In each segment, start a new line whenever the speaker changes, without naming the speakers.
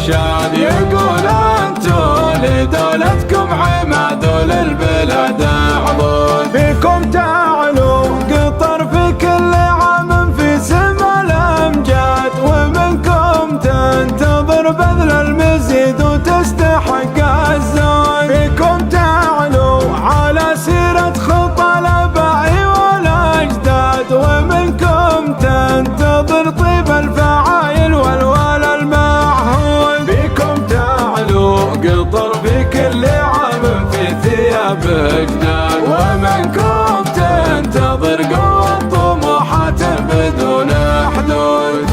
الرشاد يقول انتو لدولتكم عماد وللبلاد عضود.
بكم تعلو قطر في كل عام في سما الامجاد، ومنكم تنتظر بذل المزيد وتستحق الزود. بكم تعلو على سيرة خطى الاباء والاجداد، ومنكم تنتظر طيب الفعايل والوال المعهود.
بكم تعلو قطر في كل عام في ثياب جداد، ومنكم تنتظر قوة طموحات بدون حدود.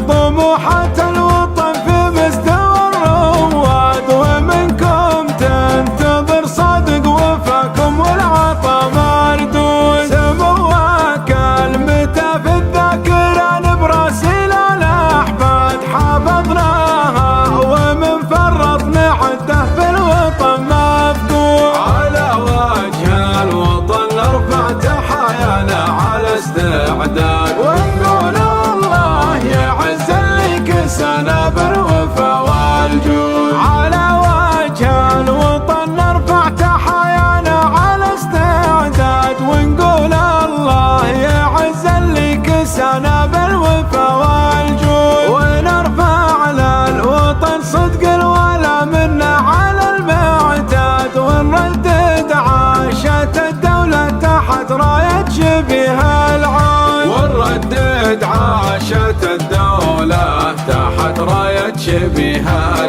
طموحات الوطن في مستوى الرواد، ومنكم تنتظر صادق وفاكم والعطا مردود. سموك المتى في الذاكرة نبراسل الأحفاد، حافظناها ومن فرط نعده في الوطن مفقود.
على وجه الوطن نرفع تحايانا على استعداد، ونقول الله يعز اللي كسانا بالوفا والجود.
على وجه الوطن نرفع تحايانا على استعداد، ونقول الله يعز اللي كسانا بالوفا والجود. ونرفع للوطن صدق الولا منا على المعتاد، ونردد عاشت الدولة تحت راية شبيها العود.
ونردد عاشت الدولة تحت راية شبيها